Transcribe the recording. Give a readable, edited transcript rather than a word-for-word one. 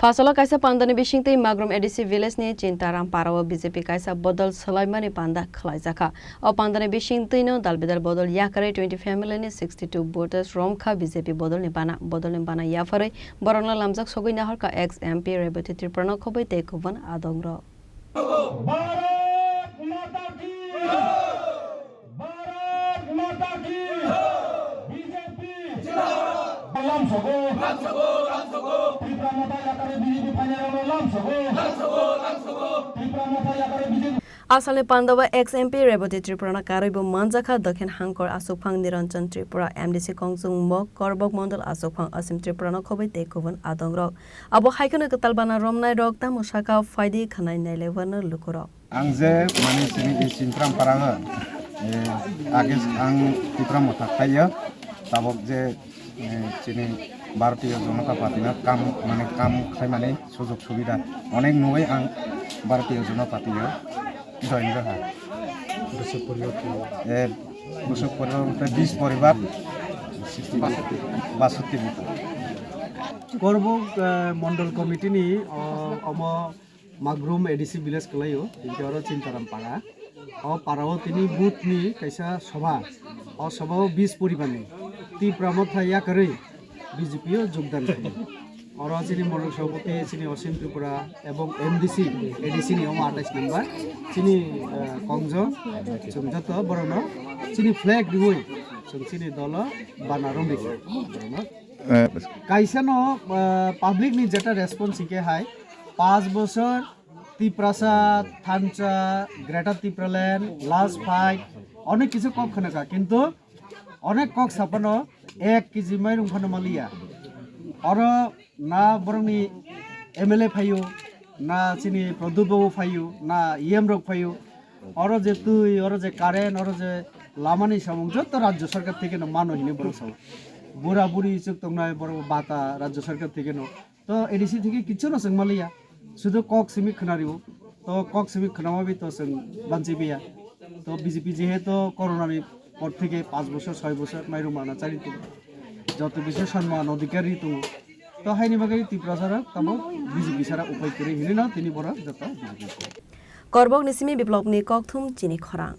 Fasala kaisa pandani bisingtei Magrum ADC village ni Cintaram Parawa BJP kaisa bodol Sulaimani panda khlaijaka. O pandani bisingtei no dalbedal bodol yakare 20 family ni 62 voters Romkha BJP bodol ni bana yafare borongla lamjak sogoi nahar ka ex MP Rebati Triprana khobai te kuban adongro. Bharat माता की BJP लाम सगो त्रिपुरा माता याकारे BJP final लाम सगो त्रिपुरा माता याकारे BJP Asale Pandawa ex MP Rebati Triprana Karibu Manjaka Dakhin Hankor Asukphang Niranjan Tripura MDC Kongsung Mok Korbok Mondal Asukphang Asim Triprana khobai te kuban adongrok. Abo haikone katalbana romnai rok ta musaka faidi khanai nailebana lukurok. Ang je mani sini Cintram Paranga agis ang Tripura mothak thaiyo tabok je sini Bharatiya Janata Party na kam khai mane sujog subida onek nugai ang Bharatiya Janata Party join raha busuk poribar 20 poribar 62 Korbok Mondal Committee ni omo Magrum ADC village kelayo intiaro Cintaram Para o parao tini booth ni kaisa sabha o sabha 20 poribar ni ti pramotha yakare BJP o jogdan kare oro chini Mondal Sabhapati chini Asim Tripura ebong MDC ADC ni omo 28 number chini Kongjo chumjato borono chini flag riwoi chini dolo banarom dikhe kaisa no public ni jeta response ke hai 5 বছর ত্রিপ্রাসাদ থানচা greater Tripuraland last fight অনেক কিছু cock খানাকা কিন্তু অনেক cock সাপানো 1 KG মাইরুম খানা মালিয়া আর না বরংনি MLA ফাইও না চিনি প্রদীপ বাবু ফাইও না ইএম রক ফাইও আর যে তুই আর যে কারেন্ট আর যে লামানি সামং যত রাজ্য সরকার থেকে মানো হিনে বড় সব বুড়া বুড়ি চুক তোমরা বড় বাতা রাজ্য সরকার থেকে তো এডিসি থেকে কিছু না সং মালিয়া শুধু কক সিমিক খানারিও তো কক সিমিক খানামাবি তো সং বানচিবিয়া তো বিজেপি যেহেতু করোনার পর থেকে 5 বছর 6 বছর মাইরু মানা চালিত যত কিছু সম্মান অধিকারী তো হাইনি বাগাই ত্রিপুরা সারা তামো বিজেপি সারা উপায় করে হিনে না তিনি বড় যত Korbok nisimi biplopni kokthum chini khorang.